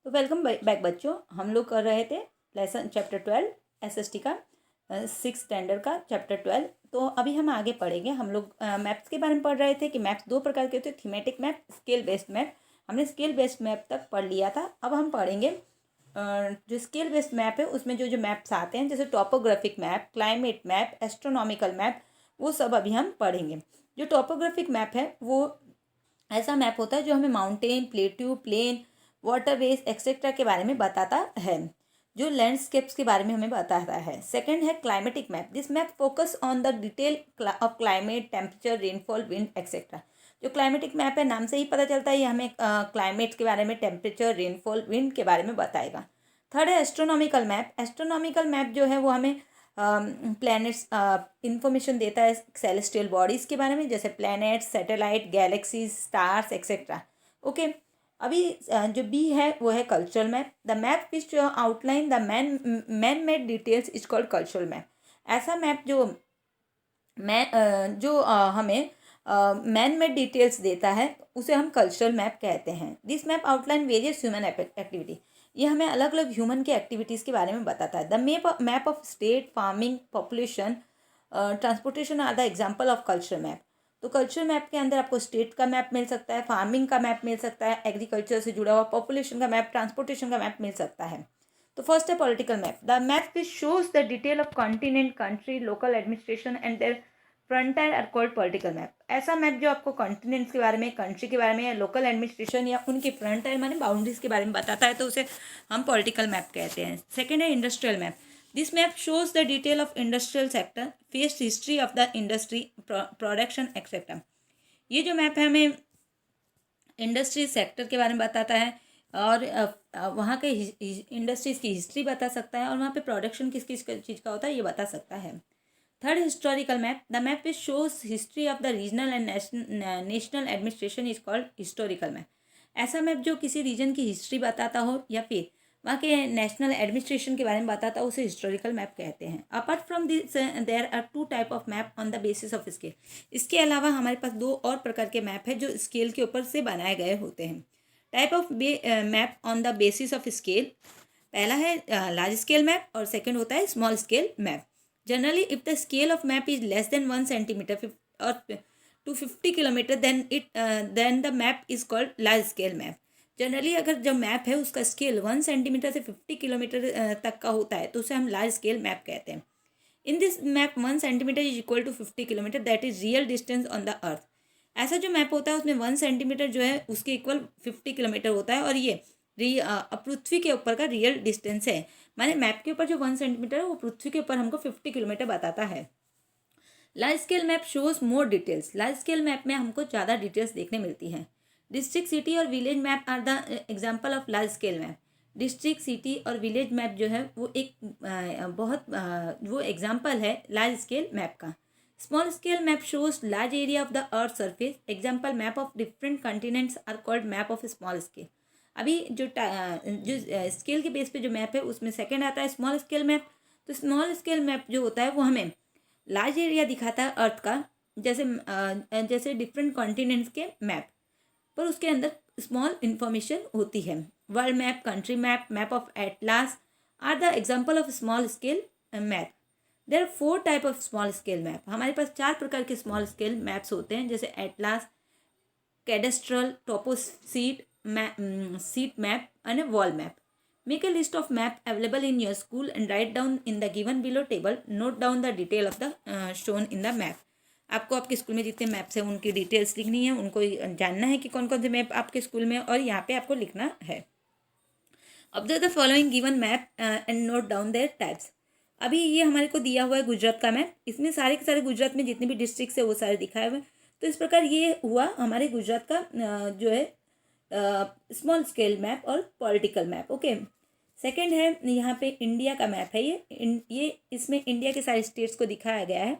तो welcome back बच्चों। हम लोग कर रहे थे लेसन चैप्टर 12 एसएसटी का 6 स्टैंडर्ड का चैप्टर 12। तो अभी हम आगे पढ़ेंगे। हम लोग मैप्स के बारे में पढ़ रहे थे कि मैप्स दो प्रकार के होते हैं, thematic map, scale based map. हमने स्केल बेस्ड मैप तक पढ़ लिया था। अब हम पढ़ेंगे जो स्केल बेस्ड मैप है उसमें जो जो मैप्स आते हैं, जैसे topographic map, climate map, astronomical map, वो सब अभी हम पढ़ेंगे। जो टोपोग्राफिक मैप है वो ऐसा मैप होता है जो हमें mountain, plateau, plain, waterways et cetera के बारे में बताता है, जो लैंडस्केप्स के बारे में हमें बताता है। सेकंड है climatic map. This map focus on the detail of climate, temperature, rainfall, wind etcetera. जो क्लाइमेटिक मैप है, नाम से ही पता चलता है, ये हमें क्लाइमेट के बारे में, टेम्परेचर, रेनफॉल, विंड के बारे में बताएगा। थर्ड है एस्ट्रोनॉमिकल मैप। एस्ट्रोनॉमिकल मैप जो है वो हमें प्लैनेट्स इंफॉर्मेशन देता है सेलेस्टियल बॉडीज़ के बारे में, जैसे planets, satellite, galaxies, stars etcetera. Okay. अभी जो बी है वो है cultural map. The map which outline the man made details is called cultural map. ऐसा मैप जो हमें मैन मेड डिटेल्स देता है उसे हम कल्चरल मैप कहते हैं। This map outline various human activity. ये हमें अलग अलग ह्यूमन के एक्टिविटीज़ के बारे में बताता है। The map of state, farming, population, transportation are the example of cultural map. तो कल्चरल मैप के अंदर आपको स्टेट का मैप मिल सकता है, फार्मिंग का मैप मिल सकता है, एग्रीकल्चर से जुड़ा हुआ पॉपुलेशन का मैप, ट्रांसपोर्टेशन का मैप मिल सकता है। तो फर्स्ट है political map. The map which shows the detail of continent, country, local administration and their frontier are called political map. ऐसा मैप जो आपको कॉन्टिनेंट्स के बारे में, कंट्री के बारे में, या लोकल एडमिनिस्ट्रेशन या उनकी फ्रंटियर माने बाउंड्रीज के बारे में बताता है, तो उसे हम पॉलिटिकल मैप कहते हैं। सेकेंड है industrial map. This map shows the detail of industrial sector, fest history of the industry, production etcetera. ये जो मैप है हमें इंडस्ट्री सेक्टर के बारे में बताता है और वहाँ के इंडस्ट्रीज़ की हिस्ट्री बता सकता है, और वहाँ पे प्रोडक्शन किस किस चीज़ का होता है ये बता सकता है। Third, historical map. The map which shows history of the regional and national administration is called historical map. ऐसा मैप जो किसी रीजन की हिस्ट्री बताता हो या फिर वहाँ के नेशनल एडमिनिस्ट्रेशन के बारे में बताता है, उसे हिस्टोरिकल मैप कहते हैं। Apart from this there are two type of map on the basis of scale. इसके अलावा हमारे पास दो और प्रकार के मैप है जो स्केल के ऊपर से बनाए गए होते हैं। Type of map on the basis of scale. पहला है लार्ज स्केल मैप और सेकेंड होता है small scale map. Generally if the scale of map is less than 1 centimetre और to 50 kilometre then the map is called large scale map. Generally अगर जो map है उसका स्केल 1 सेंटीमीटर से 50 kilometre तक का होता है तो उसे हम लार्ज स्केल मैप कहते हैं। In this map 1 centimetre is equal to 50 kilometre, that is real distance on the earth. ऐसा जो मैप होता है उसमें 1 सेंटीमीटर जो है उसके इक्वल 50 किलोमीटर होता है, और ये पृथ्वी के ऊपर का रियल डिस्टेंस है। माने मैप के ऊपर जो 1 सेंटीमीटर है वो पृथ्वी के ऊपर हमको 50 किलोमीटर बताता है। Large scale map shows more details. Large scale map में हमको ज़्यादा डिटेल्स देखने मिलती हैं। डिस्ट्रिक्ट, सिटी और village map are the example of large scale map. District, city और विलेज मैप जो है वो एक वो एग्जाम्पल है लार्ज स्केल मैप का। Small scale map shows large area of the earth surface. Example map of different continents are called map of small scale. अभी जो स्केल के बेस पे जो मैप है उसमें सेकंड आता है स्मॉल स्केल मैप। तो स्मॉल स्केल मैप जो होता है वो हमें लार्ज एरिया दिखाता है अर्थ का, जैसे डिफरेंट कॉन्टिनेंट्स के मैप, पर उसके अंदर स्मॉल इन्फॉर्मेशन होती है। World map, country map, map of atlas are the example of small scale map. There are 4 type of small scale map. हमारे पास 4 प्रकार के स्मॉल स्केल मैप्स होते हैं, जैसे atlas, cadastral, toposheet map and a wall map. Make a list of map available in your school and write down in the given below table. Note down the detail of the shown in the map. आपको आपके school में जितने maps हैं उनकी details लिखनी है, उनको जानना है कि कौन कौन से मैप आपके स्कूल में, और यहाँ पे आपको लिखना है। Observe the following given map and note down there types. अभी ये हमारे को दिया हुआ है गुजरात का मैप। इसमें सारे के सारे गुजरात में जितने भी डिस्ट्रिक्ट है वो सारे दिखाए हुए हैं। तो इस प्रकार ये हुआ हमारे गुजरात का जो है स्मॉल स्केल मैप और पॉलिटिकल मैप। ओके। सेकंड है यहाँ पे इंडिया का मैप है। ये इसमें इंडिया के सारे स्टेट्स को दिखाया गया है।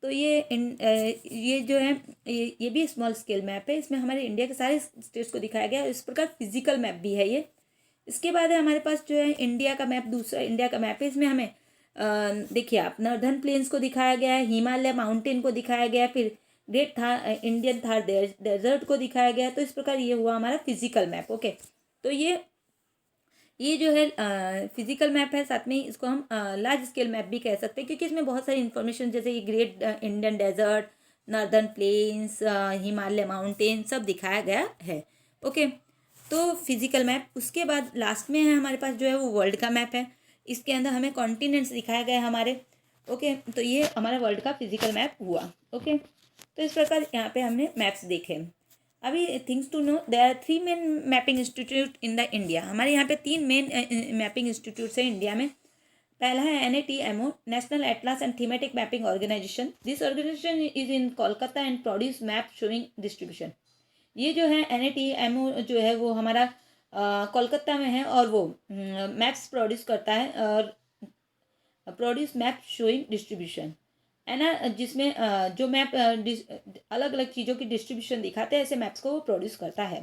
तो ये जो है ये भी स्मॉल स्केल मैप है। इसमें हमारे इंडिया के सारे स्टेट्स को दिखाया गया है। इस प्रकार फिजिकल मैप भी है ये। इसके बाद है हमारे पास जो है इंडिया का मैप, दूसरा इंडिया का मैप है। इसमें हमें देखिए आप नॉर्दर्न प्लेन्स को दिखाया गया है, हिमालय माउंटेन को दिखाया गया है, फिर ग्रेट इंडियन थार डेजर्ट को दिखाया गया। तो इस प्रकार ये हुआ हमारा फिजिकल मैप। ओके। तो ये ये जो है फिजिकल मैप है, साथ में इसको हम लार्ज स्केल मैप भी कह सकते हैं, क्योंकि इसमें बहुत सारी इन्फॉर्मेशन जैसे ये great Indian desert, northern plains, Himalaya mountain सब दिखाया गया है। ओके, तो फिजिकल मैप। उसके बाद लास्ट में है हमारे पास जो है वो वर्ल्ड का मैप है। इसके अंदर हमें कॉन्टिनेंट्स दिखाया गया है हमारे। ओके, तो ये हमारा वर्ल्ड का फिजिकल मैप हुआ। ओके, तो इस प्रकार यहाँ पे हमने मैप्स देखे। अभी things to know, there are 3 main mapping institute in the India. हमारे यहाँ पे 3 मेन मैपिंग इंस्टीट्यूट्स हैं इंडिया में। पहला है NATMO, national atlas and thematic mapping organisation. This organisation is in Kolkata and produce map showing distribution. ये जो है NATMO जो है वो हमारा कोलकाता में है, और वो मैप्स प्रोड्यूस करता है, और प्रोड्यूस मैप शोइंग डिस्ट्रीब्यूशन है ना, जिसमें जो मैप अलग अलग चीज़ों की डिस्ट्रीब्यूशन दिखाते हैं, ऐसे मैप्स को वो प्रोड्यूस करता है।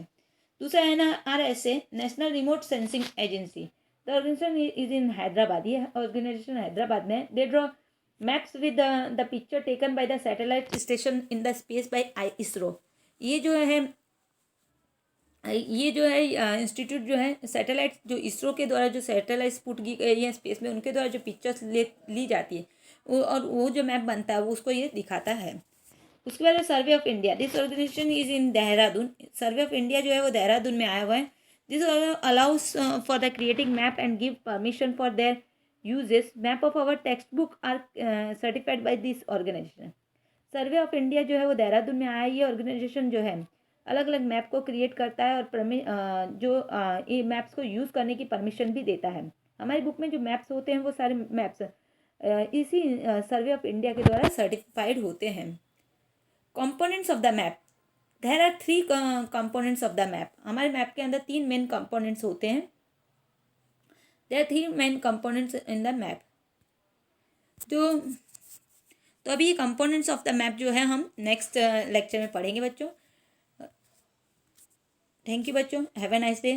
दूसरा है ना RSA, national remote sensing agency. The organisation is in Hyderabad. ये ऑर्गेनाइजेशन हैदराबाद में। They draw maps with the picture taken by the satellite station in the space by ISRO। ये जो है इंस्टीट्यूट जो है सैटेलाइट, जो इसरो के द्वारा जो सैटेलाइट पुट की गई है स्पेस में, उनके द्वारा जो पिक्चर्स ली जाती है और वो जो मैप बनता है वो उसको ये दिखाता है। उसके बाद survey of India. This organisation is in Dehradun. Survey of India जो है वो देहरादून में आया हुआ है। This allows for the creating map and give permission for their uses. Map of our text book are certified by this organisation. Survey of India जो है वो देहरादून में आया है। ये ऑर्गेनाइजेशन जो है अलग अलग मैप को क्रिएट करता है, और ये मैप्स को यूज़ करने की परमिशन भी देता है। हमारी बुक में जो मैप्स होते हैं वो सारे मैप्स इसी सर्वे ऑफ इंडिया के द्वारा सर्टिफाइड होते हैं। Components of the map. There are 3 components of the map. हमारे मैप के अंदर 3 मेन कंपोनेंट्स होते हैं। There are 3 main components in the map. तो अभी ये कंपोनेंट्स ऑफ द मैप जो है हम नेक्स्ट लेक्चर में पढ़ेंगे बच्चों। थैंक यू बच्चों, हैव ए नाइस डे।